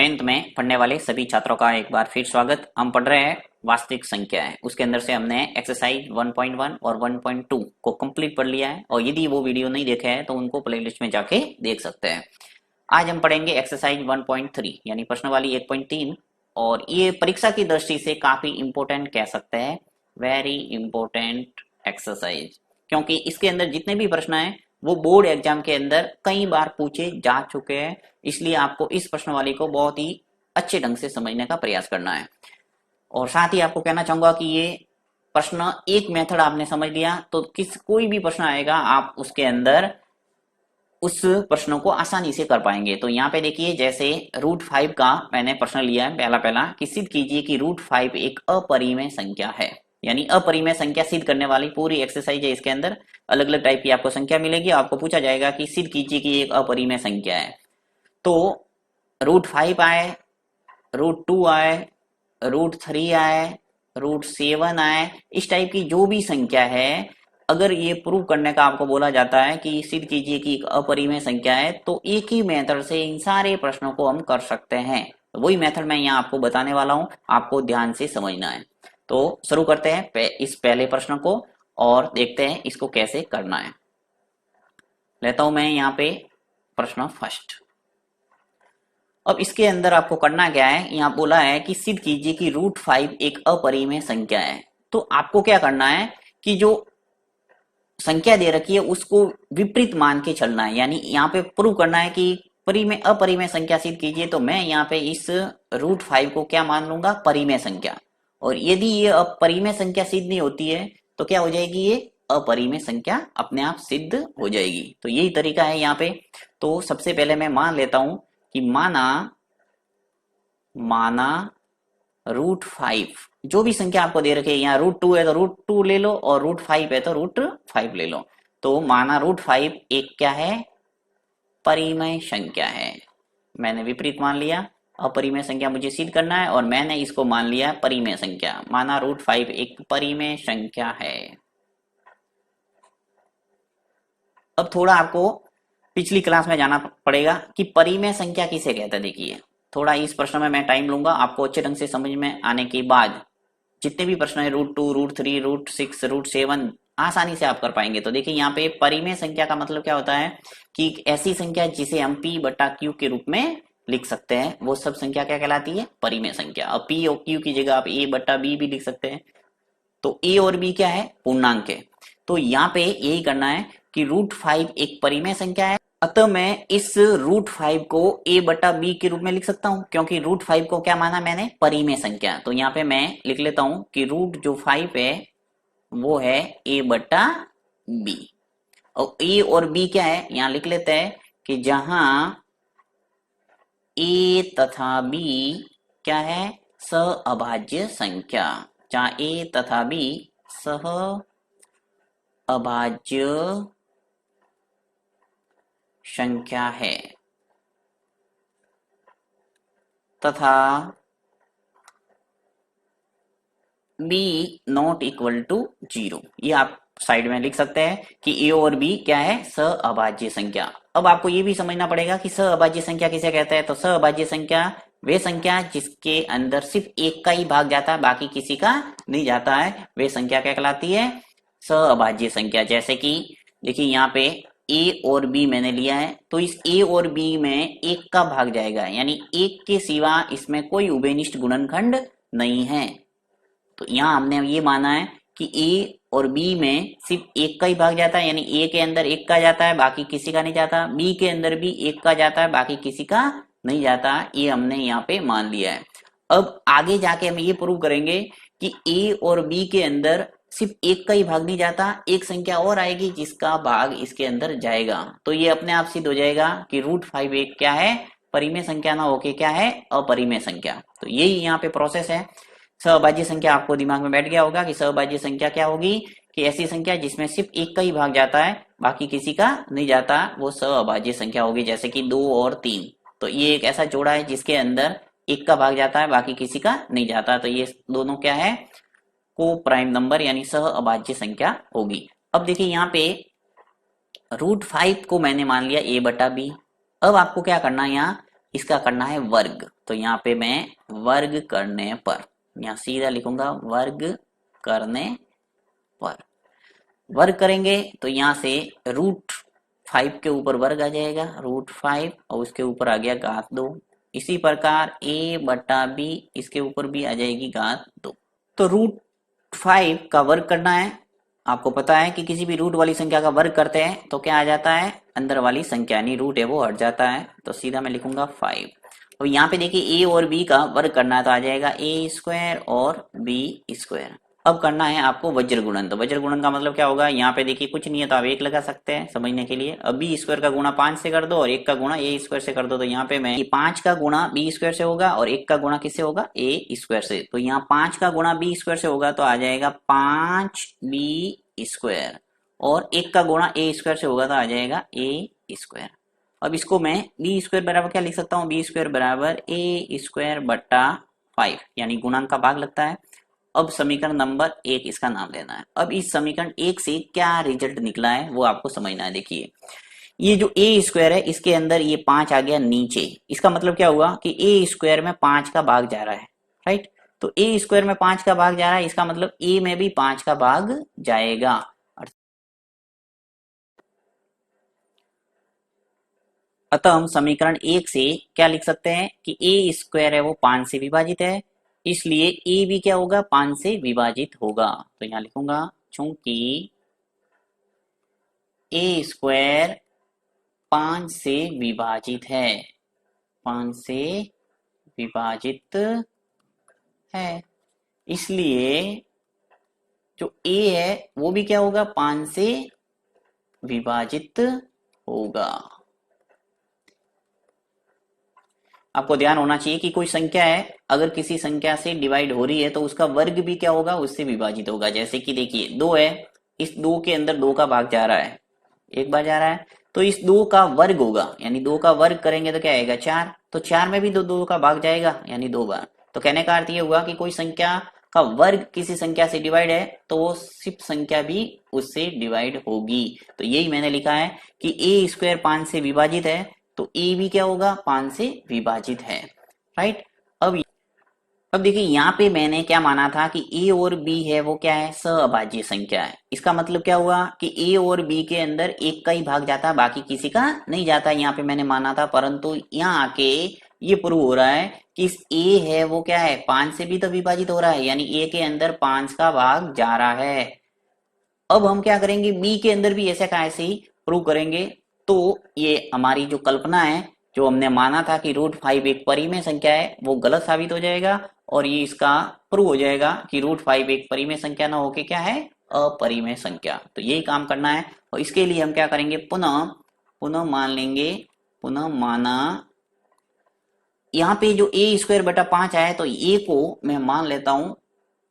10th में पढ़ने वाले सभी छात्रों का एक बार फिर स्वागत। हम पढ़ रहे हैं वास्तविक संख्याएं। उसके अंदर से हमने एक्सरसाइज 1.1 और 1.2 को कंप्लीट पढ़ लिया है और यदि वो वीडियो नहीं देखे हैं तो उनको प्लेलिस्ट में जाके देख सकते हैं। आज हम पढ़ेंगे एक्सरसाइज 1.3 यानी प्रश्नावली 1.3 और ये परीक्षा की दृष्टि से काफी इंपोर्टेंट कह सकते हैं, वेरी इंपोर्टेंट एक्सरसाइज, क्योंकि इसके अंदर जितने भी प्रश्न हैं वो बोर्ड एग्जाम के अंदर कई बार पूछे जा चुके हैं। इसलिए आपको इस प्रश्नावली को बहुत ही अच्छे ढंग से समझने का प्रयास करना है। और साथ ही आपको कहना चाहूंगा कि ये प्रश्न एक मेथड आपने समझ लिया तो कोई भी प्रश्न आएगा आप उसके अंदर उस प्रश्नों को आसानी से कर पाएंगे। तो यहाँ पे देखिए, जैसे √5 का मैंने प्रश्न लिया है पहला कि सिद्ध कीजिए कि √5 एक अपरिमेय संख्या है। यानी अपरिमेय संख्या सिद्ध करने वाली पूरी एक्सरसाइज है। इसके अंदर अलग अलग टाइप की आपको संख्या मिलेगी। आपको पूछा जाएगा कि सिद्ध कीजिए कि एक अपरिमेय संख्या है। तो √5 आए, √2 आए, √3 आए, √7 आए, इस टाइप की जो भी संख्या है, अगर ये प्रूव करने का आपको बोला जाता है कि सिद्ध कीजिए कि एक अपरिमेय संख्या है, तो एक ही मेथड से इन सारे प्रश्नों को हम कर सकते हैं। तो वही मेथड मैं यहाँ आपको बताने वाला हूँ, आपको ध्यान से समझना है। तो शुरू करते हैं इस पहले प्रश्न को और देखते हैं इसको कैसे करना है। लेता हूं मैं यहाँ पे प्रश्न फर्स्ट। अब इसके अंदर आपको करना क्या है, यहाँ बोला है कि सिद्ध कीजिए कि √5 एक अपरिमेय संख्या है। तो आपको क्या करना है कि जो संख्या दे रखी है उसको विपरीत मान के चलना है। यानी यहाँ पे प्रूव करना है कि अपरिमेय संख्या सिद्ध कीजिए, तो मैं यहाँ पे इस √5 को क्या मान लूंगा, परिमेय संख्या। और यदि ये अपरिमेय संख्या सिद्ध नहीं होती है तो क्या हो जाएगी, ये अपरिमेय संख्या अपने आप सिद्ध हो जाएगी। तो यही तरीका है यहाँ पे। तो सबसे पहले मैं मान लेता हूं कि माना √5 जो भी संख्या आपको दे रखी है, यहाँ √2 है तो √2 ले लो और √5 है तो √5 ले लो। तो माना √5 एक क्या है, परिमेय संख्या है। मैंने विपरीत मान लिया, अपरिमेय संख्या मुझे सिद्ध करना है और मैंने इसको मान लिया परिमेय संख्या। माना √5 एक परिमेय संख्या है। अब थोड़ा आपको पिछली क्लास में जाना पड़ेगा कि परिमेय संख्या किसे कहते हैं। देखिए, थोड़ा इस प्रश्न में मैं टाइम लूंगा, आपको अच्छे ढंग से समझ में आने के बाद जितने भी प्रश्न है √2, √3, √6, √7 आसानी से आप कर पाएंगे। तो देखिए, यहाँ पे परिमेय संख्या का मतलब क्या होता है कि ऐसी संख्या जिसे हम P/Q के रूप में लिख सकते हैं, वो सब संख्या क्या कहलाती है, परिमेय संख्या। अब P और Q की जगह आप A/B भी लिख सकते हैं। तो A और B क्या है, पूर्णांक है। तो यहाँ पे यही करना है कि √5 एक परिमेय संख्या है, अतः मैं इस √5 को A/B के रूप में लिख सकता हूं, क्योंकि √5 को क्या माना मैंने, परिमेय संख्या। तो यहाँ पे मैं लिख लेता हूं कि √5 है वो है A/B। और A और B क्या है, यहां लिख लेते हैं कि जहां A तथा B क्या है, सहअभाज्य संख्या। जहां A तथा B सहअभाज्य संख्या है तथा B ≠ 0। ये आप साइड में लिख सकते हैं कि A और B क्या है, सहअभाज्य संख्या। अब आपको ये भी समझना पड़ेगा कि सहअभाज्य संख्या किसे कहते हैं। तो सहअभाज्य संख्या वे संख्या जिसके अंदर सिर्फ एक का ही भाग जाता है, बाकी किसी का नहीं जाता है, वे संख्या क्या कहलाती है, सहअभाज्य संख्या। जैसे कि देखिए, यहाँ पे A और B मैंने लिया है, तो इस A और B में एक का भाग जाएगा, यानी एक के सिवा इसमें कोई उभयनिष्ठ गुणनखंड नहीं है। तो यहाँ हमने ये माना है कि A और B में सिर्फ एक का ही भाग जाता है, यानी A के अंदर एक का जाता है, बाकी किसी का नहीं जाता। B के अंदर भी एक का जाता है, बाकी किसी का नहीं जाता। ये हमने यहाँ पे मान लिया है। अब आगे जाके हम ये प्रूव करेंगे कि A और B के अंदर सिर्फ एक का ही भाग नहीं जाता, एक संख्या और आएगी जिसका भाग इसके अंदर जाएगा। तो ये अपने आप सिद्ध हो जाएगा कि √5 एक क्या है, परिमेय संख्या ना होके क्या है, अपरिमेय संख्या। तो यही यहाँ पे प्रोसेस है। सहअभाज्य संख्या आपको दिमाग में बैठ गया होगा कि सहअभाज्य संख्या क्या होगी, कि ऐसी संख्या जिसमें सिर्फ एक का ही भाग जाता है, बाकी किसी का नहीं जाता, वो सहअभाज्य संख्या होगी। जैसे कि 2 और 3, तो ये एक ऐसा जोड़ा है जिसके अंदर एक का भाग जाता है, बाकी किसी का नहीं जाता। तो ये दोनों क्या है, को प्राइम नंबर यानी सहअभाज्य संख्या होगी। अब देखिए, यहाँ पे √5 को मैंने मान लिया A/B। अब आपको क्या करना है, यहाँ इसका करना है वर्ग। तो यहाँ पे मैं वर्ग करने पर, यहाँ सीधा लिखूंगा वर्ग करने पर। वर्ग करेंगे तो यहाँ से √5 के ऊपर वर्ग आ जाएगा, √5, और उसके ऊपर आ गया घात 2। इसी प्रकार a/b इसके ऊपर भी आ जाएगी घात 2। तो √5 का वर्ग करना है। आपको पता है कि किसी भी रूट वाली संख्या का वर्ग करते हैं तो क्या आ जाता है, अंदर वाली संख्या यानी रूट है वो हट जाता है। तो सीधा मैं लिखूंगा 5। अब यहाँ पे देखिए a और b का वर्ग करना है तो आ जाएगा a² और b²। अब करना है आपको वज्र गुणन। तो वज्र गुणन का मतलब क्या होगा, यहाँ पे देखिए कुछ नहीं है तो आप 1 लगा सकते हैं समझने के लिए। अब b² का गुणा 5 से कर दो और 1 का गुणा a² से कर दो। तो यहाँ पे मैं 5 का गुणा b² से होगा और 1 का गुणा किससे होगा, a² से। तो यहाँ 5 का गुणा b² से होगा तो आ जाएगा 5b², और 1 का गुणा a² से होगा तो आ जाएगा a²। अब इसको मैं b² बराबर क्या लिख सकता हूँ, b² बराबर a² बट्टा 5, यानी गुणांक का भाग लगता है। अब समीकरण नंबर 1 इसका नाम लेना है। अब इस समीकरण 1 से क्या रिजल्ट निकला है वो आपको समझना है। देखिए ये जो a² है इसके अंदर ये 5 आ गया नीचे, इसका मतलब क्या हुआ कि a² में 5 का भाग जा रहा है, राइट। तो a² में 5 का भाग जा रहा है, इसका मतलब a में भी 5 का भाग जाएगा। अतः हम समीकरण 1 से क्या लिख सकते हैं कि a² है वो 5 से विभाजित है, इसलिए a भी क्या होगा, 5 से विभाजित होगा। तो यहां लिखूंगा चूंकि a² 5 से विभाजित है, 5 से विभाजित है, इसलिए जो a है वो भी क्या होगा, 5 से विभाजित होगा। आपको ध्यान होना चाहिए कि कोई संख्या है, अगर किसी संख्या से डिवाइड हो रही है तो उसका वर्ग भी क्या होगा, उससे विभाजित होगा। जैसे कि देखिए 2 है, इस 2 के अंदर 2 का भाग जा रहा है, एक बार जा रहा है, तो इस 2 का वर्ग होगा, यानी 2 का वर्ग करेंगे तो क्या आएगा, 4। तो 4 में भी 2 का भाग जाएगा, यानी 2 बार। तो कहने का अर्थ ये हुआ कि कोई संख्या का वर्ग किसी संख्या से डिवाइड है तो वो सिर्फ संख्या भी उससे डिवाइड होगी। तो यही मैंने लिखा है कि a² 5 से विभाजित है, तो a भी क्या होगा, 5 से विभाजित है, राइट। अब देखिए यहाँ पे मैंने क्या माना था कि a और b है वो क्या है, सहअभाज्य संख्या है। इसका मतलब क्या हुआ कि a और b के अंदर एक का ही भाग जाता है, बाकी किसी का नहीं जाता। यहाँ पे मैंने माना था, परंतु यहाँ आके ये प्रूव हो रहा है कि इस a है वो क्या है, 5 से भी तो विभाजित हो रहा है, यानी a के अंदर 5 का भाग जा रहा है। अब हम क्या करेंगे, बी के अंदर भी ऐसा का ऐसे ही प्रूव करेंगे। तो ये हमारी जो कल्पना है, जो हमने माना था कि √5 एक परिमेय संख्या है, वो गलत साबित हो जाएगा, और ये इसका प्रूव हो जाएगा कि √5 एक परिमेय संख्या ना होके क्या है, अपरिमेय संख्या। तो यही काम करना है, और इसके लिए हम क्या करेंगे, पुनः पुनः मान लेंगे, पुनः माना यहाँ पे जो a² बटा 5 आया है, तो a को मैं मान लेता हूं,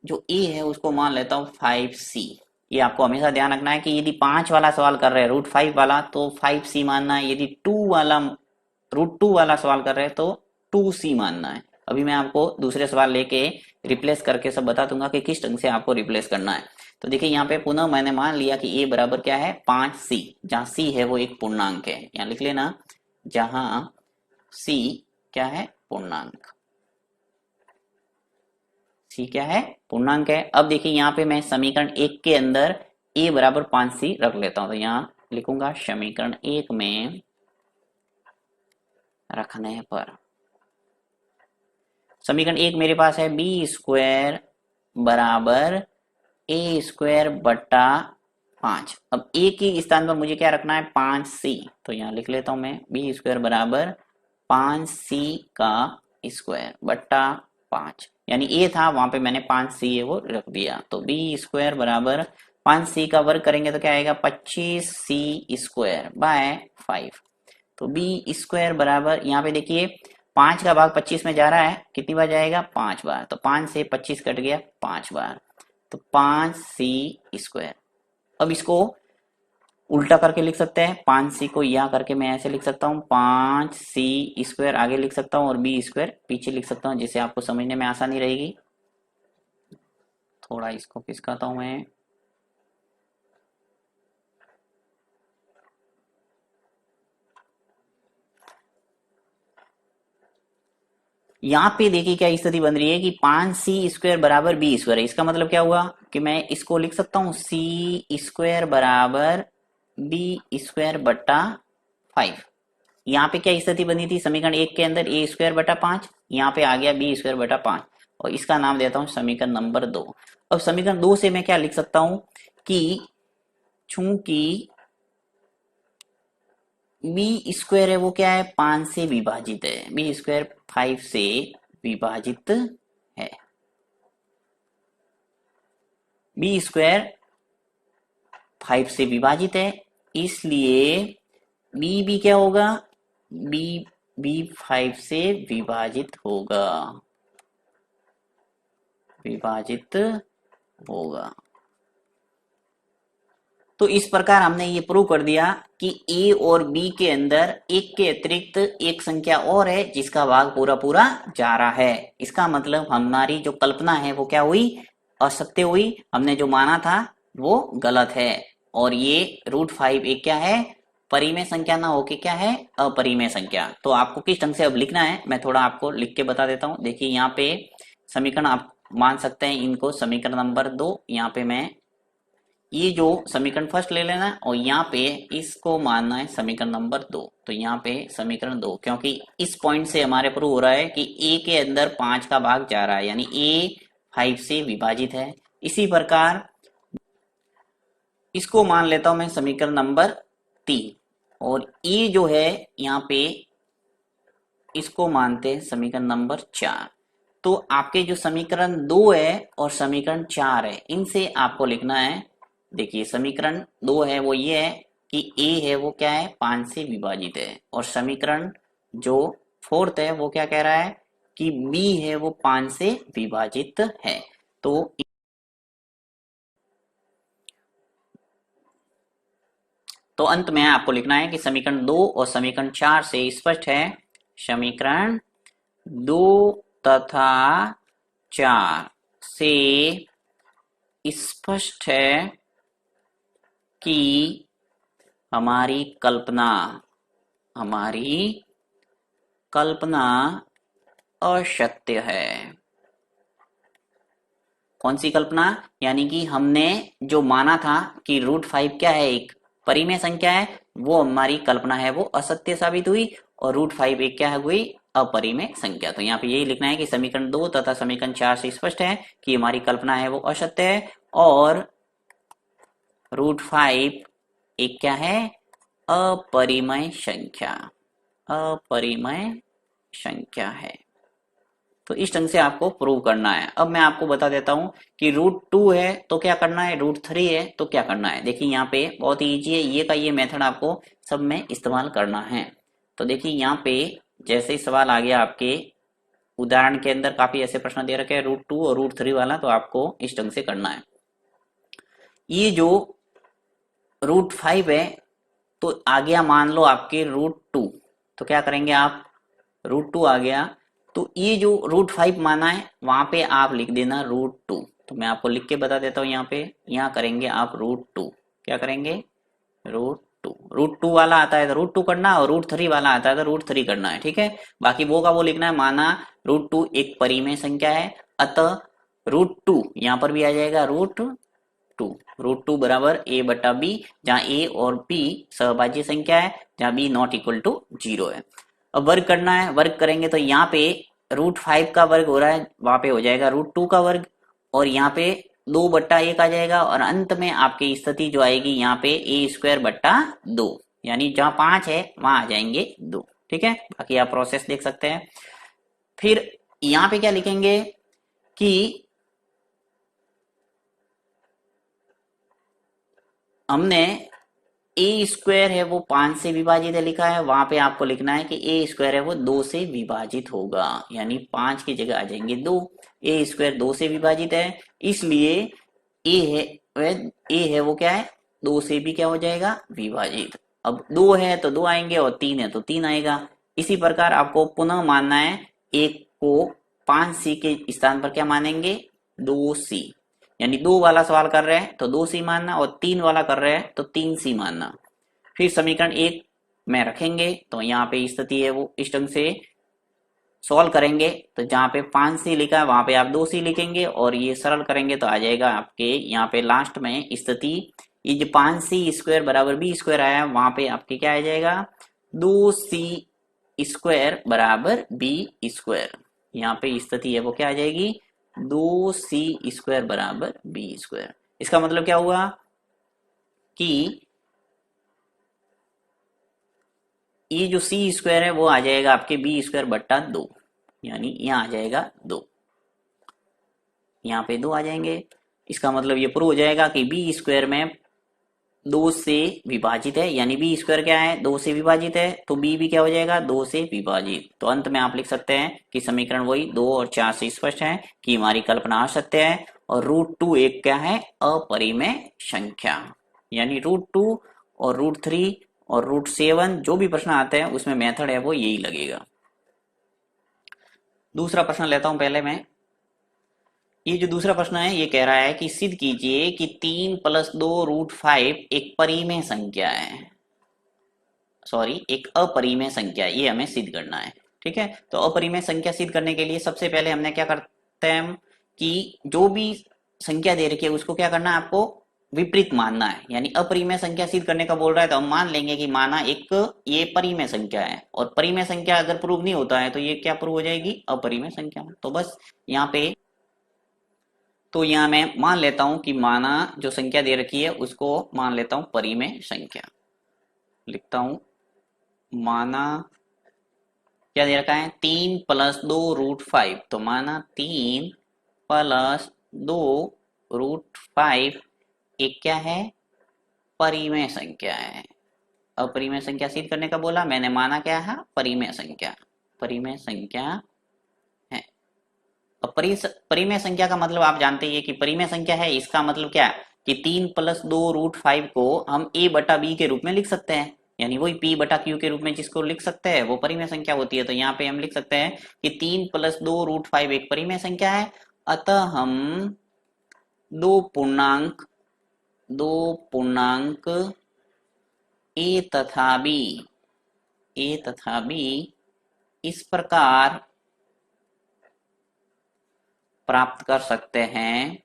जो a है उसको मान लेता हूं 5c। ये आपको हमेशा ध्यान रखना है कि यदि 5 वाला सवाल कर रहे हैं √5 वाला तो 5c मानना है, यदि 2 वाला सवाल कर रहे हैं तो 2c मानना है। अभी मैं आपको दूसरे सवाल लेके रिप्लेस करके सब बता दूंगा कि किस ढंग से आपको रिप्लेस करना है। तो देखिए यहाँ पे पुनः मैंने मान लिया कि a बराबर क्या है, 5c, जहां c है वो एक पूर्णांक है। यहाँ लिख लेना, जहां c क्या है, पूर्णांक। c क्या है, पूर्णांक है। अब देखिए यहाँ पे मैं समीकरण 1 के अंदर a बराबर 5c रख लेता हूं। तो यहाँ लिखूंगा समीकरण 1 में रखने पर, समीकरण 1 मेरे पास है b² बराबर a² बट्टा 5। अब a के स्थान पर मुझे क्या रखना है, 5c। तो यहाँ लिख लेता हूं मैं b² बराबर 5c का स्क्वायर बट्टा 5, यानी a था वहां पे मैंने 5c है वो रख दिया। तो b² बराबर 5c का वर्ग करेंगे तो क्या आएगा, 25c² बाय 5। तो b² बराबर, यहाँ पे देखिए 5 का भाग 25 में जा रहा है, कितनी बार जाएगा, 5 बार। तो 5 से 25 कट गया 5 बार, तो 5c²। अब इसको उल्टा करके लिख सकते हैं, 5c को यहाँ करके मैं ऐसे लिख सकता हूँ, 5c² आगे लिख सकता हूँ और b² पीछे लिख सकता हूँ, जिससे आपको समझने में आसानी रहेगी। थोड़ा इसको खिसकाता हूँ मैं, यहाँ पे देखिए क्या स्थिति बन रही है कि 5c² बराबर b²। इसका मतलब क्या हुआ कि मैं इसको लिख सकता हूँ c² बराबर b² बट्टा 5। यहाँ पे क्या स्थिति बनी थी समीकरण 1 के अंदर a² बटा 5, यहाँ पे आ गया b² बटा 5 और इसका नाम देता हूँ समीकरण नंबर 2। अब समीकरण 2 से मैं क्या लिख सकता हूँ कि चूंकि b² है वो क्या है 5 से विभाजित है, b² 5 से विभाजित है, b² 5 से विभाजित है, इसलिए b क्या होगा b 5 से विभाजित होगा, विभाजित होगा। तो इस प्रकार हमने ये प्रूव कर दिया कि ए और बी के अंदर एक के अतिरिक्त एक संख्या और है जिसका भाग पूरा पूरा जा रहा है। इसका मतलब हमारी जो कल्पना है वो क्या हुई, असत्य हुई, हमने जो माना था वो गलत है। और ये √5 एक क्या है, परिमेय संख्या ना होके क्या है, अपरिमेय संख्या। तो आपको किस ढंग से अब लिखना है मैं थोड़ा आपको लिख के बता देता हूँ। देखिए यहाँ पे समीकरण आप मान सकते हैं इनको समीकरण नंबर 2, यहाँ पे मैं ये जो समीकरण फर्स्ट ले लेना है और यहाँ पे इसको मानना है समीकरण नंबर 2। तो यहाँ पे समीकरण 2, क्योंकि इस पॉइंट से हमारे प्रूव हो रहा है कि ए के अंदर 5 का भाग जा रहा है, यानी ए 5 से विभाजित है। इसी प्रकार इसको मान लेता हूं मैं समीकरण नंबर 3 और ए जो है यहाँ पे इसको मानते हैं समीकरण नंबर 4। तो आपके जो समीकरण 2 है और समीकरण 4 है इनसे आपको लिखना है। देखिए समीकरण 2 है वो ये है कि a है वो क्या है 5 से विभाजित है, और समीकरण जो 4th है वो क्या कह रहा है कि b है वो 5 से विभाजित है। तो अंत में आपको लिखना है कि समीकरण 2 और समीकरण 4 से स्पष्ट है, समीकरण 2 तथा 4 से स्पष्ट है कि हमारी कल्पना असत्य है। कौन सी कल्पना, यानी कि हमने जो माना था कि √5 क्या है एक परिमेय संख्या है, वो हमारी कल्पना है वो असत्य साबित हुई और √5 एक क्या है हुई अपरिमेय संख्या। तो यहाँ पे यही लिखना है कि समीकरण 2 तथा समीकरण 4 से स्पष्ट है कि हमारी कल्पना है वो असत्य है और √5 एक क्या है अपरिमेय संख्या है। तो इस ढंग से आपको प्रूव करना है। अब मैं आपको बता देता हूं कि √2 है तो क्या करना है, √3 है तो क्या करना है। देखिए यहाँ पे बहुत ही ईजी है, ये का ये मेथड आपको सब में इस्तेमाल करना है। तो देखिए यहाँ पे जैसे ही सवाल आ गया आपके उदाहरण के अंदर काफी ऐसे प्रश्न दे रखे हैं √2 और √3 वाला, तो आपको इस ढंग से करना है। ये जो √5 है तो आ गया मान लो आपके √2, तो क्या करेंगे आप √2 आ गया तो ये जो √5 माना है वहां पे आप लिख देना √2। तो मैं आपको लिख के बता देता हूँ यहाँ पे, यहाँ करेंगे आप √2, क्या करेंगे √2 वाला आता है तो √2 करना है और √3 वाला आता है तो √3 करना है, ठीक है। बाकी वो का वो लिखना है, माना √2 एक परिमेय संख्या है अतः √2 यहाँ पर भी आ जाएगा √2 बराबर a बटा b, जहाँ a और b सहभाज्य संख्या है, जहाँ b नॉट इक्वल टू 0 है। अब वर्ग करना है, वर्ग करेंगे तो यहाँ पे √5 का वर्ग हो रहा है, वहां पे हो जाएगा √2 का वर्ग और यहाँ पे 2 बट्टा 1 आ जाएगा और अंत में आपकी स्थिति जो आएगी यहाँ पे a² बट्टा 2, यानी जहाँ 5 है वहां आ जाएंगे 2, ठीक है। बाकी आप प्रोसेस देख सकते हैं। फिर यहाँ पे क्या लिखेंगे कि हमने a² है वो 5 से विभाजित है लिखा है, वहां पे आपको लिखना है कि a² है वो 2 से विभाजित होगा, यानी 5 की जगह आ जाएंगे 2। a² 2 से विभाजित है इसलिए a है वो क्या है 2 से भी क्या हो जाएगा विभाजित। अब 2 है तो 2 आएंगे और 3 है तो 3 आएगा। इसी प्रकार आपको पुनः मानना है, एक को 5c के स्थान पर क्या मानेंगे 2c, यानी 2 वाला सवाल कर रहे हैं तो 2c मानना और 3 वाला कर रहे हैं तो 3c मानना। फिर समीकरण 1 में रखेंगे तो यहाँ पे स्थिति है वो इस ढंग से सॉल्व करेंगे तो जहाँ पे 5c लिखा है वहां पे आप 2c लिखेंगे और ये सरल करेंगे तो आ जाएगा आपके यहाँ पे लास्ट में स्थिति, ये जो 5c² बराबर b स्क्वायर आया है वहां पे आपके क्या आ जाएगा 2c² बराबर b स्क्वायर। यहाँ पे स्थिति है वो क्या आ जाएगी 2c² बराबर b स्क्वायर। इसका मतलब क्या हुआ कि ये जो c² है वो आ जाएगा आपके b² बट्टा 2, यानी यहाँ आ जाएगा 2, यहाँ पे 2 आ जाएंगे। इसका मतलब ये प्रूव हो जाएगा कि b² में 2 से विभाजित है, यानी b² क्या है 2 से विभाजित है, तो b भी क्या हो जाएगा 2 से विभाजित। तो अंत में आप लिख सकते हैं कि समीकरण वही 2 और 4 से स्पष्ट है कि हमारी कल्पना असत्य है और √2 एक क्या है अपरिमेय संख्या, यानी √2 और √3 और √7 जो भी प्रश्न आते हैं उसमें मेथड है वो यही लगेगा। दूसरा प्रश्न लेता हूं पहले मैं। ये जो दूसरा प्रश्न है ये कह रहा है कि सिद्ध कीजिए कि 3 + 2 √5 एक परिमेय संख्या है, सॉरी एक अपरिमेय संख्या है, ये हमें सिद्ध करना है। ठीक है, तो अपरिमेय संख्या सिद्ध करने के लिए सबसे पहले हमने क्या करते हैं कि जो भी संख्या दे रखी है उसको क्या करना है आपको विपरीत मानना है, यानी अपरिमेय संख्या सिद्ध करने का बोल रहा है तो हम मान लेंगे कि माना एक ये परिमेय संख्या है और परिमेय संख्या अगर प्रूव नहीं होता है तो ये क्या प्रूव हो जाएगी अपरिमेय संख्या। तो बस यहाँ पे तो यहाँ मैं मान लेता हूं कि माना जो संख्या दे रखी है उसको मान लेता हूं परिमेय संख्या, लिखता हूं माना क्या दे रखा है 3 + 2 √5, तो माना 3 + 2 √5 एक क्या है परिमेय संख्या है। अपरिमेय संख्या सिद्ध करने का बोला, मैंने माना क्या है परिमेय संख्या, परिमेय संख्या है। अब परिमेय संख्या का मतलब आप जानते हैं कि परिमेय संख्या है, इसका मतलब क्या है कि 3 + 2 √5 को हम a बटा b के रूप में लिख सकते हैं, यानी वही p बटा q के रूप में जिसको लिख सकते हैं वो परिमेय संख्या होती है। तो यहाँ पे हम लिख सकते हैं कि 3 + 2 √5 एक परिमेय संख्या है, अतः हम दो पूर्णांक a तथा b इस प्रकार प्राप्त कर सकते हैं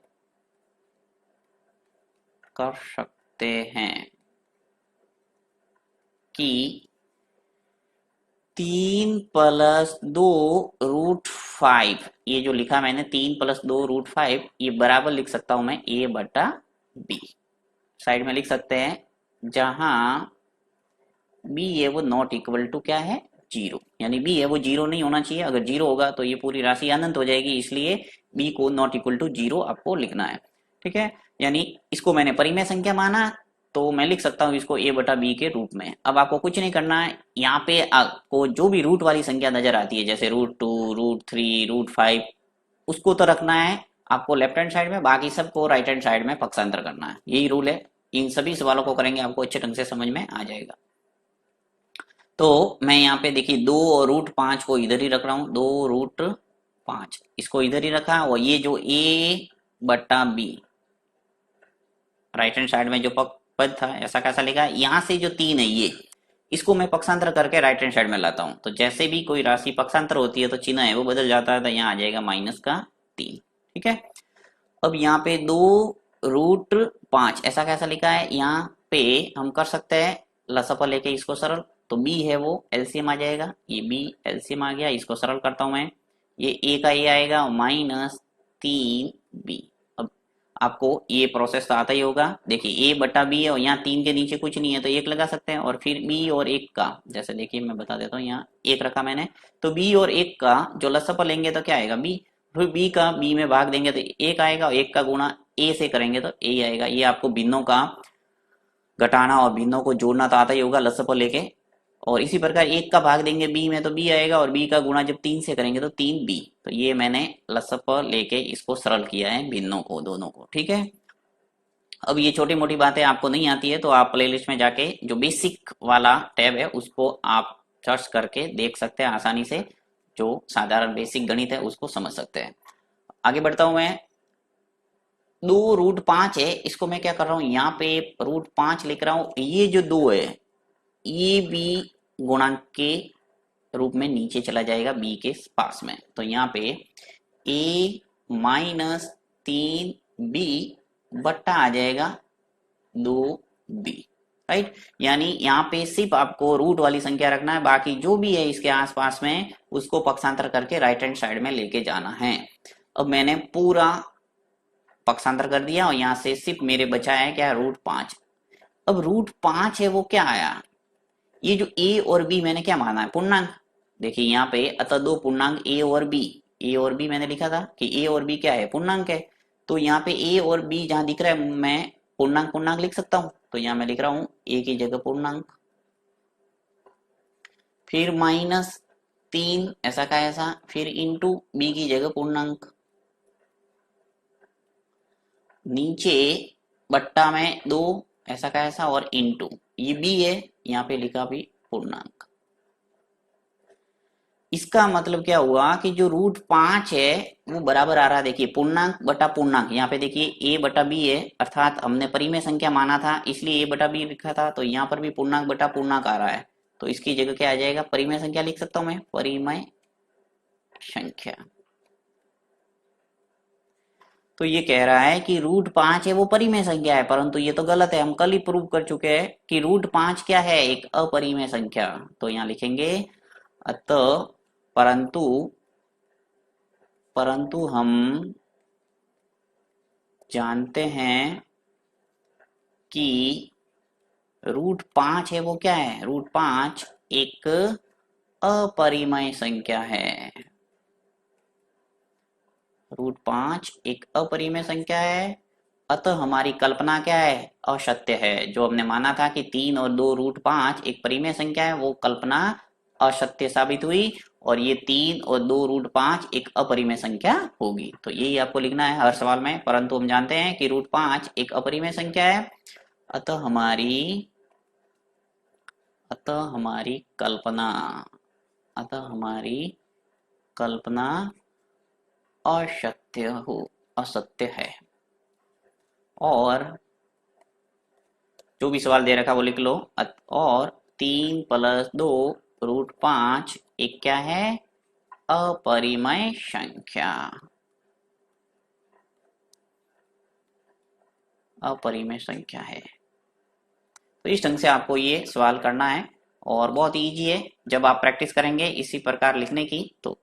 कि 3 + 2 √5, ये जो लिखा मैंने 3 + 2 √5 ये बराबर लिख सकता हूं मैं a बटा b, साइड में लिख सकते हैं, जहां b है वो नॉट इक्वल टू क्या है 0, यानी b है वो 0 नहीं होना चाहिए, अगर 0 होगा तो ये पूरी राशि अनंत हो जाएगी, इसलिए b को नॉट इक्वल टू 0 आपको लिखना है। ठीक है, यानी इसको मैंने परिमेय संख्या माना तो मैं लिख सकता हूँ इसको a बटा b के रूप में। अब आपको कुछ नहीं करना है, यहाँ पे आपको जो भी रूट वाली संख्या नजर आती है जैसे √2 √3 √5 उसको तो रखना है आपको लेफ्ट हैंड साइड में, बाकी सबको राइट हैंड साइड में पक्षांतर करना है, यही रूल है। इन सभी सवालों को करेंगे आपको अच्छे ढंग से समझ में आ जाएगा। तो मैं यहाँ पे देखिए 2 और √5 को इधर ही रख रहा हूँ, 2 √5 इसको इधर ही रखा, और ये जो a बटा b राइट हैंड साइड में जो पद था ऐसा कैसा लिखा है, यहाँ से जो 3 है ये इसको मैं पक्षांतर करके राइट हैंड साइड में लाता हूँ, तो जैसे भी कोई राशि पक्षांतर होती है तो चिन्ह है वो बदल जाता है, तो यहाँ आ जाएगा -3। ठीक है, अब यहाँ पे 2 √5 ऐसा कैसा लिखा है, यहाँ पे हम कर सकते हैं लसपा लेके इसको सरल, तो b है वो एलसीएम आ जाएगा, ये b एलसीएम आ गया, इसको सरल करता हूं मैं, ये a का a आएगा -3b। अब आपको ये प्रोसेस तो आता ही होगा, देखिए a बटा b है और यहाँ 3 के नीचे कुछ नहीं है तो 1 लगा सकते हैं, और फिर b और 1 का जैसे देखिए मैं बता देता हूँ, यहाँ 1 रखा मैंने, तो b और 1 का जो लसपा लेंगे तो क्या आएगा b, फिर b का b में भाग देंगे तो 1 आएगा, और 1 का गुणा a से करेंगे तो a आएगा। ये आपको भिन्नों का घटाना और भिन्नों को जोड़ना तो आता ही होगा लसपा लेके, और इसी प्रकार 1 का भाग देंगे b में तो b आएगा, और b का गुणा जब 3 से करेंगे तो 3b। तो ये मैंने लसपा लेके इसको सरल किया है भिन्नों को दोनों को। ठीक है, अब ये छोटी मोटी बातें आपको नहीं आती है तो आप प्लेलिस्ट में जाके जो बेसिक वाला टैब है उसको आप सर्च करके देख सकते हैं आसानी से, जो साधारण बेसिक गणित है उसको समझ सकते हैं। आगे बढ़ता हूं मैं, 2 √5 है, इसको मैं क्या कर रहा हूँ यहाँ पे √5 लिख रहा हूँ, ये जो 2 है ये भी गुणांक के रूप में नीचे चला जाएगा बी के पास में। तो यहाँ पे ए माइनस 3b बट्टा आ जाएगा 2b, राइट। यानी यहाँ पे सिर्फ आपको रूट वाली संख्या रखना है, बाकी जो भी है इसके आसपास में उसको पक्षांतर करके राइट हैंड साइड में लेके जाना है। अब मैंने पूरा पक्षांतर कर दिया और यहाँ से सिर्फ मेरे बचा है क्या, √5। अब √5 है वो क्या आया, ये जो a और b मैंने क्या माना है, पूर्णांक। देखिए यहाँ पे अतः दो पूर्णांक a और b मैंने लिखा था कि a और b क्या है, पूर्णांक है। तो यहाँ पे a और b जहां दिख रहा है मैं पूर्णांक पूर्णांक लिख सकता हूँ। तो यहाँ मैं लिख रहा हूँ a की जगह पूर्णांक, फिर -3 ऐसा का ऐसा, फिर इंटू b की जगह पूर्णांक, नीचे बट्टा में 2 ऐसा का ऐसा और इंटू ये b है, यहाँ पे लिखा भी पूर्णांक। इसका मतलब क्या हुआ कि जो √5 है वो बराबर आ रहा है, देखिए पूर्णांक बटा पूर्णांक। यहाँ पे देखिए a बटा b है, अर्थात हमने परिमेय संख्या माना था इसलिए a बटा b लिखा था। तो यहाँ पर भी पूर्णांक बटा पूर्णांक आ रहा है, तो इसकी जगह क्या आ जाएगा, परिमेय संख्या लिख सकता हूं मैं, परिमेय संख्या। तो ये कह रहा है कि √5 है वो परिमेय संख्या है, परंतु ये तो गलत है, हम कल ही प्रूव कर चुके हैं कि √5 क्या है, एक अपरिमेय संख्या। तो यहाँ लिखेंगे अतः परंतु हम जानते हैं कि √5 है वो क्या है, √5 एक अपरिमेय संख्या है। √5 एक अपरिमेय संख्या है, अतः हमारी कल्पना क्या है, असत्य है। जो हमने माना था कि 3 और 2 √5 एक परिमेय संख्या है, वो कल्पना असत्य साबित हुई और ये 3 और 2 √5 एक अपरिमेय संख्या होगी। तो यही आपको लिखना है हर सवाल में। परंतु हम जानते हैं कि √5 एक अपरिमेय संख्या है, अतः हमारी कल्पना असत्य है। और जो भी सवाल दे रखा वो लिख लो। और 3 + 2 √5 एक क्या है, अपरिमेय संख्या, अपरिमेय संख्या है। तो इस ढंग से आपको ये सवाल करना है और बहुत इजी है। जब आप प्रैक्टिस करेंगे इसी प्रकार लिखने की तो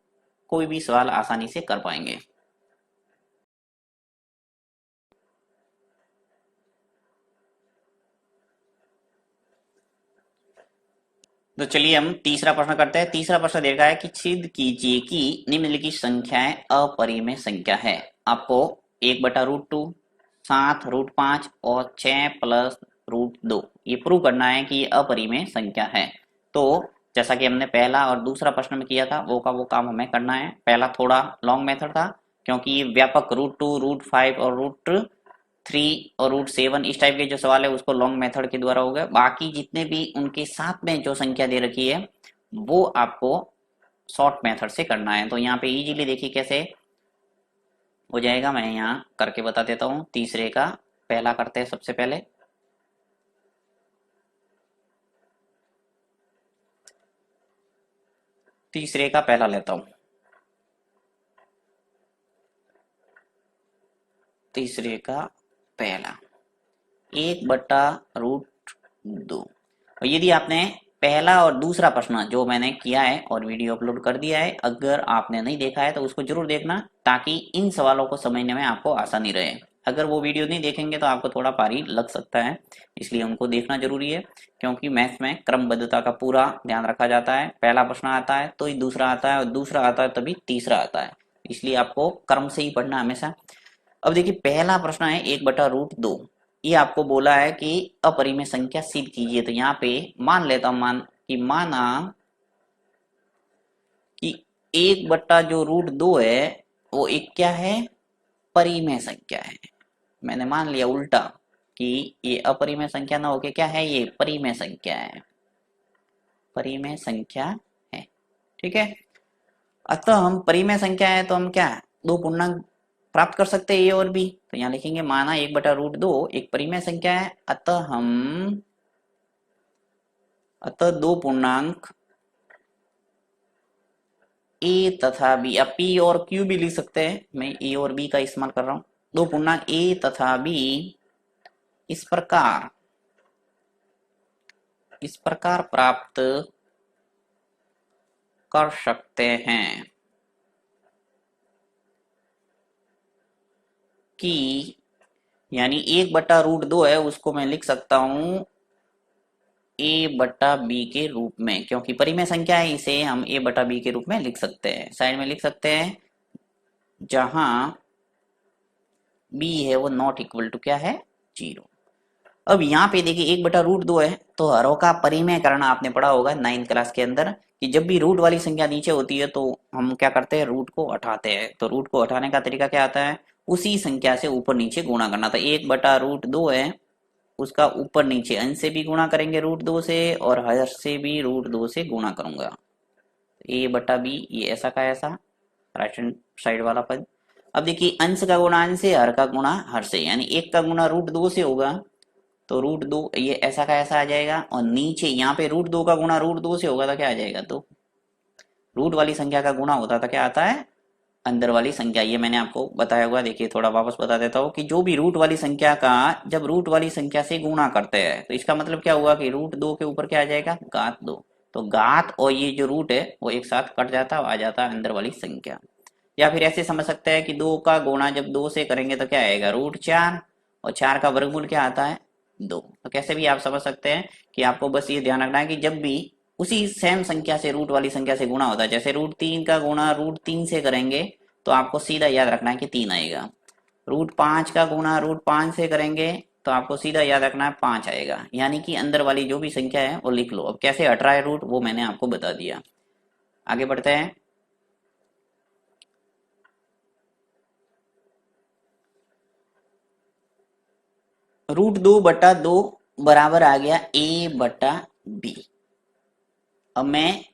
कोई भी सवाल आसानी से कर पाएंगे। तो चलिए हम तीसरा प्रश्न करते हैं। तीसरा प्रश्न देखा है कि सिद्ध कीजिए कि निम्नलिखित संख्याएं अपरिमेय संख्या है। आपको 1/√2, 7 √5 और 6 + √2 ये प्रूव करना है कि ये अपरिमेय संख्या है। तो जैसा कि हमने पहला और दूसरा प्रश्न में किया था वो काम हमें करना है। पहला थोड़ा लॉन्ग मेथड था क्योंकि ये व्यापक √2, √5 और √3 और √7 इस टाइप के जो सवाल है उसको लॉन्ग मेथड के द्वारा होगा। बाकी जितने भी उनके साथ में जो संख्या दे रखी है वो आपको शॉर्ट मेथड से करना है। तो यहाँ पे इजीली देखिए कैसे हो जाएगा, मैं यहाँ करके बता देता हूँ। तीसरे का पहला करते हैं सबसे पहले। तीसरे का पहला लेता हूँ। तीसरे का पहला 1/√2। और यदि आपने पहला और दूसरा प्रश्न जो मैंने किया है और वीडियो अपलोड कर दिया है, अगर आपने नहीं देखा है तो उसको जरूर देखना ताकि इन सवालों को समझने में आपको आसानी रहे। अगर वो वीडियो नहीं देखेंगे तो आपको थोड़ा भारी लग सकता है, इसलिए उनको देखना जरूरी है। क्योंकि मैथ्स में क्रमबद्धता का पूरा ध्यान रखा जाता है। पहला प्रश्न आता है तो ही दूसरा आता है और दूसरा आता है तभी तीसरा आता है, इसलिए आपको क्रम से ही पढ़ना हमेशा। अब देखिए पहला प्रश्न है 1/√2। ये आपको बोला है कि अपरिमेय संख्या सिद्ध कीजिए। तो यहाँ पे मान लेता हूं माना कि 1/√2 है वो एक क्या है, परिमेय संख्या है। मैंने मान लिया उल्टा कि ये अपरिमेय संख्या ना होके क्या है, ये परिमेय संख्या है, परिमेय संख्या है। ठीक है, अतः हम परिमेय संख्या है तो हम क्या दो पूर्णांक प्राप्त कर सकते हैं, ए और बी। तो यहाँ लिखेंगे माना 1/√2 एक परिमेय संख्या है, अतः दो पूर्णांक ए तथा बी, अब पी और क्यू भी लिख सकते हैं, मैं ए और बी का इस्तेमाल कर रहा हूं। दो पूर्णांक ए तथा बी इस प्रकार प्राप्त कर सकते हैं कि, यानी 1/√2 है उसको मैं लिख सकता हूं a/b के रूप में, क्योंकि परिमेय संख्या है इसे हम a/b के रूप में लिख सकते हैं। साइड में लिख सकते हैं जहां b है वो नॉट इक्वल टू क्या है, 0। अब यहाँ पे देखिए 1/√2 है, तो हरों का परिमेय करना आपने पढ़ा होगा 9th क्लास के अंदर, कि जब भी रूट वाली संख्या नीचे होती है तो हम क्या करते हैं, रूट को हटाते हैं। तो रूट को हटाने का तरीका क्या आता है, उसी संख्या से ऊपर नीचे गुणा करना। तो 1/√2 है, उसका ऊपर नीचे अंश से भी गुणा करेंगे √2 से, और हर से भी √2 से गुणा करूंगा। a/b ये ऐसा का ऐसा राइट हैंड साइड वाला पद। अब देखिए अंश का गुणा अंश से, हर का गुणा हर से, यानी 1 का गुणा √2 से होगा, तो √2 ये ऐसा का ऐसा आ जाएगा, और नीचे यहाँ पे √2 का गुणा √2 से होगा तो क्या आ जाएगा, तो रूट वाली संख्या का गुणा होता था क्या आता है, अंदर वाली संख्या। ये मैंने आपको बताया हुआ, देखिए थोड़ा वापस बता देता हूँ कि जो भी रूट वाली संख्या का जब रूट वाली संख्या से गुणा करते हैं तो इसका मतलब क्या हुआ कि √2 के ऊपर क्या आ जाएगा, घात 2। तो घात और ये जो रूट है वो एक साथ कट जाता है, आ जाता है अंदर वाली संख्या। या फिर ऐसे समझ सकते हैं कि 2 का गुणा जब 2 से करेंगे तो क्या आएगा, √4, और 4 का वर्गमूल क्या आता है, 2। तो कैसे भी आप समझ सकते हैं कि आपको बस ये ध्यान रखना है कि जब भी उसी सेम संख्या से रूट वाली संख्या से गुणा होता है, जैसे √3 का गुणा √3 से करेंगे तो आपको सीधा याद रखना है कि 3 आएगा। √5 का गुणा √5 से करेंगे तो आपको सीधा याद रखना है 5 आएगा। यानी कि अंदर वाली जो भी संख्या है वो लिख लो। अब कैसे हट रहा है रूट वो मैंने आपको बता दिया। आगे बढ़ते हैं। √2/2 बराबर आ गया a/b। अब मैं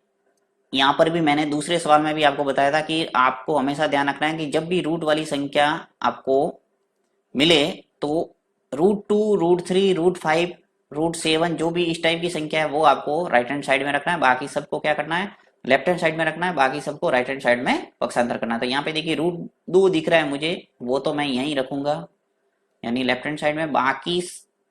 यहाँ पर भी मैंने दूसरे सवाल में भी आपको बताया था कि आपको हमेशा ध्यान रखना है कि जब भी रूट वाली संख्या आपको मिले तो √2, √3, √5, √7 जो भी इस टाइप की संख्या है वो आपको राइट हैंड साइड में रखना है, बाकी सबको क्या करना है, लेफ्ट हैंड साइड में रखना है, बाकी सबको राइट हैंड साइड में पक्षांतर करना है। तो यहाँ पे देखिए √2 दिख रहा है मुझे, वो तो मैं यहीं रखूंगा, यानी लेफ्ट हैंड साइड में, बाकी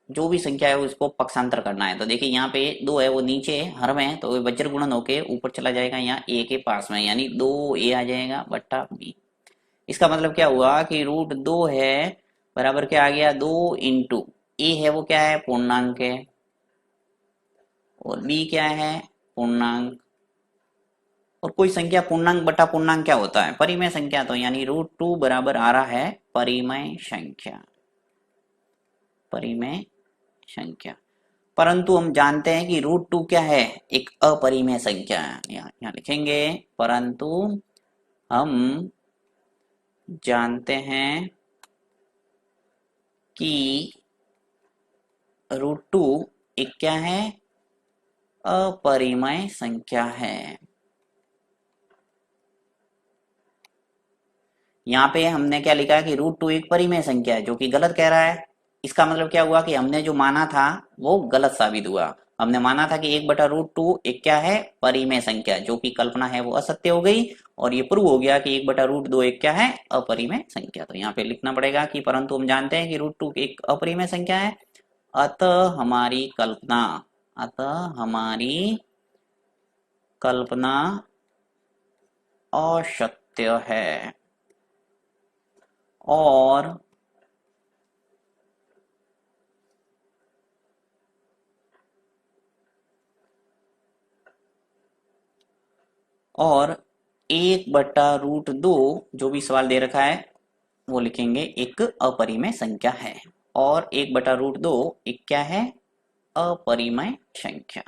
जो भी संख्या है उसको पक्षांतर करना है। तो देखिए यहाँ पे 2 है वो नीचे हर में है, तो वज्र गुणन होके ऊपर चला जाएगा यहाँ a के पास में, यानी 2a आ जाएगा बट्टा b। इसका मतलब क्या हुआ कि √2 है बराबर क्या आ गया, 2 इंटू ए है वो क्या है, पूर्णांक है, और b क्या है, पूर्णांक। और कोई संख्या पूर्णांक बटा पूर्णांक क्या होता है, परिमेय संख्या। तो यानी √2 बराबर आ रहा है परिमेय संख्या, परिमेय संख्या। परंतु हम जानते हैं कि √2 क्या है, एक अपरिमेय संख्या है। यहाँ लिखेंगे परंतु हम जानते हैं कि √2 एक क्या है, अपरिमेय संख्या है। यहाँ पे हमने क्या लिखा है कि √2 एक परिमेय संख्या है, जो कि गलत कह रहा है। इसका मतलब क्या हुआ कि हमने जो माना था वो गलत साबित हुआ। हमने माना था कि 1/√2 एक क्या है, परिमेय संख्या, जो कि कल्पना है वो असत्य हो गई, और ये प्रूव हो गया कि 1/√2 एक क्या है, अपरिमेय संख्या। तो यहाँ पे लिखना पड़ेगा कि परंतु हम जानते हैं कि √2 एक अपरिमेय संख्या है, अतः हमारी कल्पना, अतः हमारी कल्पना असत्य है। और और 1/√2 जो भी सवाल दे रखा है वो लिखेंगे एक अपरिमेय संख्या है, और 1/√2 एक क्या है, अपरिमेय संख्या,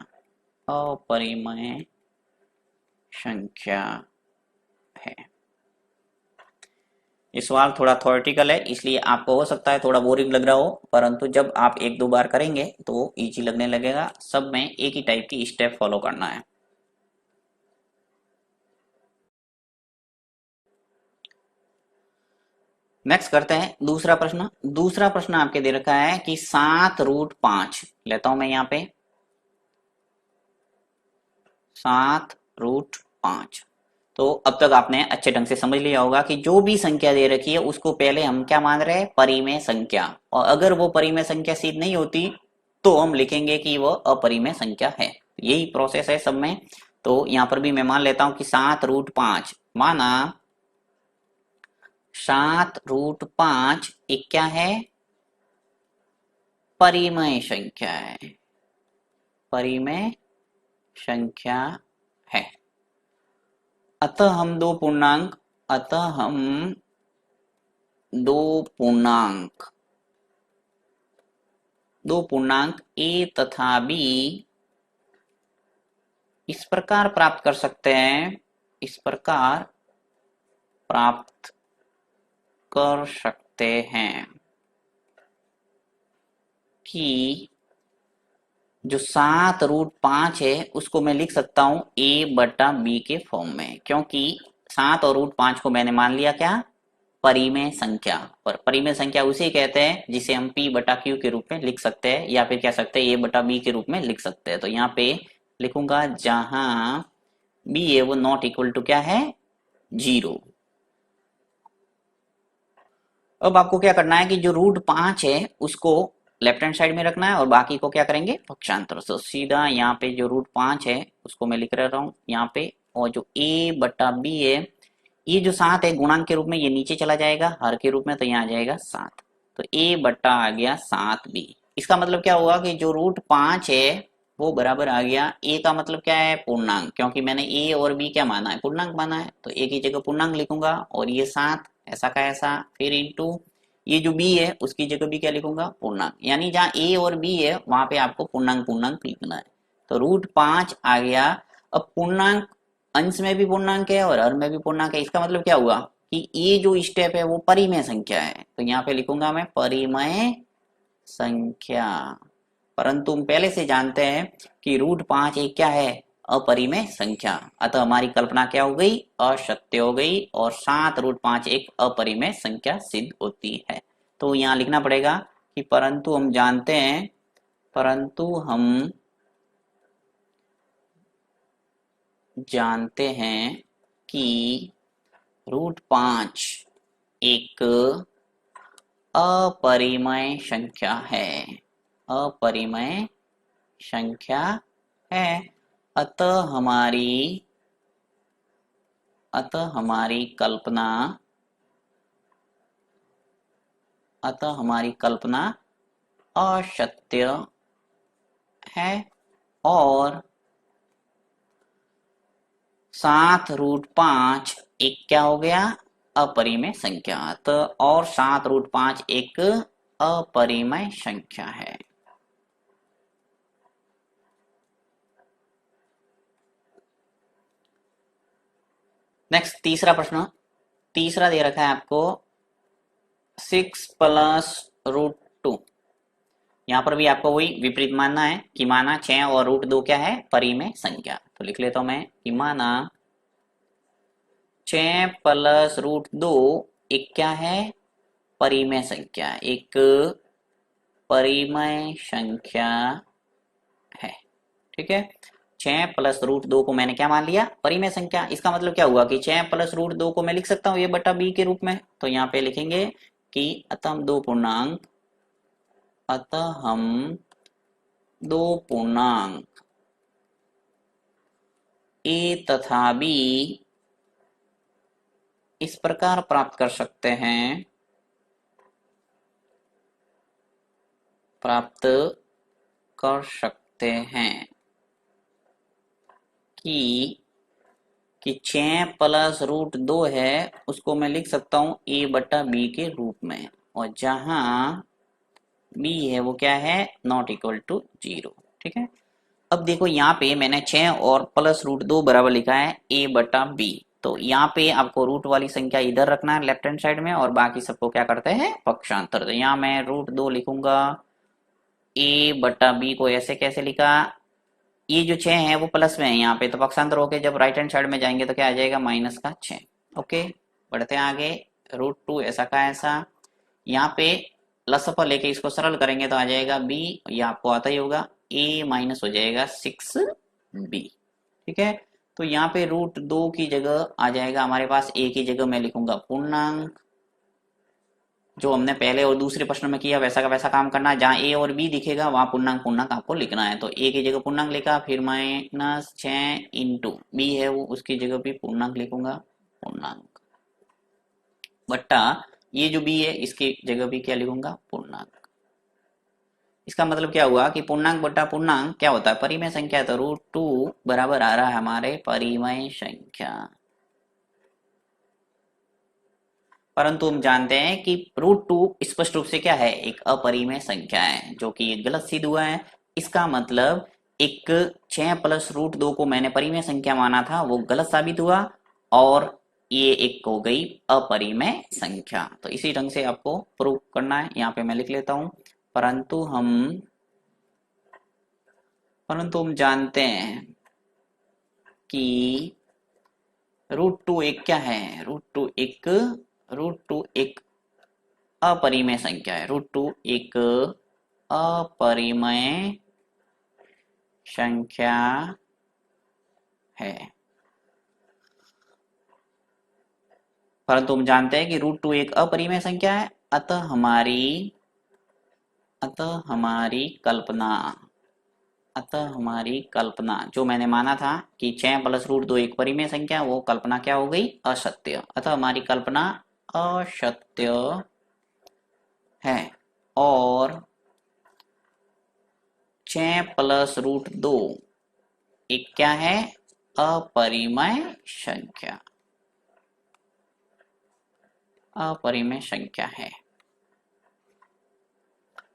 अपरिमेय संख्या है। ये सवाल थोड़ा थ्योरेटिकल है, इसलिए आपको हो सकता है थोड़ा बोरिंग लग रहा हो, परंतु जब आप 1-2 बार करेंगे तो इजी लगने लगेगा। सब में एक ही टाइप की स्टेप फॉलो करना है। नेक्स्ट करते हैं दूसरा प्रश्न। दूसरा प्रश्न आपके दे रखा है कि 7√5, लेता हूं मैं यहाँ पे 7√5, तो अब तक आपने अच्छे ढंग से समझ लिया होगा कि जो भी संख्या दे रखी है उसको पहले हम क्या मान रहे हैं, परिमेय संख्या। और अगर वो परिमेय संख्या सिद्ध नहीं होती तो हम लिखेंगे कि वो अपरिमेय संख्या है। यही प्रोसेस है सब में। तो यहां पर भी मैं मान लेता हूं कि 7√5 माना 7√5 एक क्या है, परिमेय संख्या है, परिमेय संख्या है। अतः हम दो पूर्णांक ए तथा बी इस प्रकार प्राप्त कर सकते हैं, इस प्रकार प्राप्त कर सकते हैं कि जो 7√5 है उसको मैं लिख सकता हूं a/b के फॉर्म में, क्योंकि 7 और √5 को मैंने मान लिया क्या, परिमेय संख्या। पर परिमेय संख्या उसे कहते हैं जिसे हम p/q के रूप में लिख सकते हैं, या फिर कह सकते हैं a/b के रूप में लिख सकते हैं। तो यहाँ पे लिखूंगा जहां b है वो नॉट इक्वल टू क्या है, 0। अब आपको क्या करना है कि जो √5 है उसको लेफ्ट हैंड साइड में रखना है और बाकी को क्या करेंगे, पक्षांतर। तो सीधा यहाँ पे जो √5 है उसको मैं लिख रहा हूँ यहाँ पे, और जो a/b है, ये जो 7 है गुणांक के रूप में ये नीचे चला जाएगा हर के रूप में, तो यहाँ आ जाएगा 7। तो a/ आ गया 7b। इसका मतलब क्या हुआ कि जो √5 है वो बराबर आ गया, a का मतलब क्या है, पूर्णांक, क्योंकि मैंने a और b क्या माना है, पूर्णांक माना है। तो a की जगह पूर्णांक लिखूंगा और ये 7 ऐसा का ऐसा, फिर इंटू ये जो b है उसकी जगह भी क्या लिखूंगा, पूर्णांक। यानी जहाँ a और b है वहां पे आपको पूर्णांक पूर्णांक लिखना है। तो √5 आ गया। अब पूर्णांक अंश में भी पूर्णांक है और हर में भी पूर्णांक है, इसका मतलब क्या हुआ कि ये जो स्टेप है वो परिमेय संख्या है। तो यहाँ पे लिखूंगा मैं परिमेय संख्या। परंतु हम पहले से जानते हैं कि √5 एक क्या है, अपरिमेय संख्या। अतः हमारी कल्पना क्या हो गई, असत्य हो गई, और 7√5 एक अपरिमेय संख्या सिद्ध होती है। तो यहाँ लिखना पड़ेगा कि परंतु हम जानते हैं कि √5 एक अपरिमेय संख्या है, अपरिमेय संख्या है। अतः हमारी कल्पना असत्य है, और 7√5 एक क्या हो गया, अपरिमेय संख्या। तो और 7√5 एक अपरिमेय संख्या है। नेक्स्ट तीसरा प्रश्न, तीसरा दे रखा है आपको 6 + √2। यहाँ पर भी आपको वही विपरीत मानना है कि माना 6 और √2 क्या है, परिमेय संख्या। तो लिख लेता हूं मैं कि माना 6 + √2 एक क्या है, परिमेय संख्या, एक परिमेय संख्या है। ठीक है, 6 + √2 को मैंने क्या मान लिया, परिमेय संख्या। इसका मतलब क्या हुआ कि 6 + √2 को मैं लिख सकता हूँ a/b के रूप में। तो यहाँ पे लिखेंगे कि अतः हम दो पूर्णांक a तथा b इस प्रकार प्राप्त कर सकते हैं कि 6 + √2 है उसको मैं लिख सकता हूँ a/b के रूप में, और जहां b है वो क्या है, नॉट इक्वल टू 0। ठीक है, अब देखो यहाँ पे मैंने 6 और प्लस √2 बराबर लिखा है a/b। तो यहाँ पे आपको रूट वाली संख्या इधर रखना है लेफ्ट हैंड साइड में, और बाकी सबको क्या करते हैं, पक्षांतर। तो यहाँ मैं √2 लिखूंगा, a/b को ऐसे कैसे लिखा, ये जो 6 है वो प्लस में है यहाँ पे, तो पक्षांतर होके जब राइट हैंड साइड में जाएंगे तो क्या आ जाएगा, -6। ओके, बढ़ते हैं आगे। √2 ऐसा का ऐसा, यहाँ पे लसफल लेके इसको सरल करेंगे तो आ जाएगा b, ये आपको आता ही होगा, a माइनस हो जाएगा 6b। ठीक है, तो यहाँ पे √2 की जगह आ जाएगा हमारे पास a की जगह मैं लिखूंगा पूर्णांक। जो हमने पहले और दूसरे प्रश्न में किया वैसा का वैसा काम करना है, जहाँ a और b दिखेगा वहां पूर्णांक पूर्णांक आपको लिखना है। तो a की जगह पूर्णांक लिखा, फिर -6 इंटू b है वो उसकी जगह भी पूर्णांक लिखूंगा पूर्णांक, बट्टा ये जो b है इसकी जगह भी क्या लिखूंगा पूर्णांक। इसका मतलब क्या हुआ कि पूर्णांक बट्टा पूर्णांक क्या होता है परिमेय संख्या, तो √2 बराबर आ रहा है हमारे परिमेय संख्या। परंतु हम जानते हैं कि √2 स्पष्ट रूप से क्या है, एक अपरिमेय संख्या है, जो कि ये गलत सिद्ध हुआ है। इसका मतलब एक 6 प्लस √2 को मैंने परिमेय संख्या माना था वो गलत साबित हुआ और ये एक हो गई अपरिमेय संख्या। तो इसी ढंग से आपको प्रूव करना है। यहाँ पे मैं लिख लेता हूं, परंतु हम जानते हैं कि √2 एक क्या है, √2 एक अपरिमेय संख्या है। √2 एक अपरिमेय संख्या है। परंतु हम जानते हैं कि √2 एक अपरिमेय संख्या है, अतः हमारी कल्पना जो मैंने माना था कि 6 प्लस √2 एक परिमेय संख्या, वो कल्पना क्या हो गई, असत्य। अतः हमारी कल्पना असत्य है और 6 प्लस √2 एक क्या है, अपरिमेय संख्या है।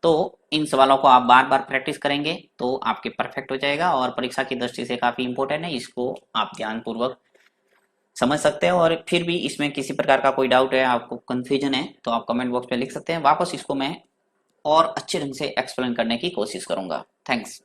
तो इन सवालों को आप बार बार प्रैक्टिस करेंगे तो आपके परफेक्ट हो जाएगा और परीक्षा की दृष्टि से काफी इंपॉर्टेंट है। इसको आप ध्यानपूर्वक समझ सकते हैं और फिर भी इसमें किसी प्रकार का कोई डाउट है, आपको कंफ्यूजन है, तो आप कमेंट बॉक्स में लिख सकते हैं। वापस इसको मैं और अच्छे ढंग से एक्सप्लेन करने की कोशिश करूंगा। थैंक्स।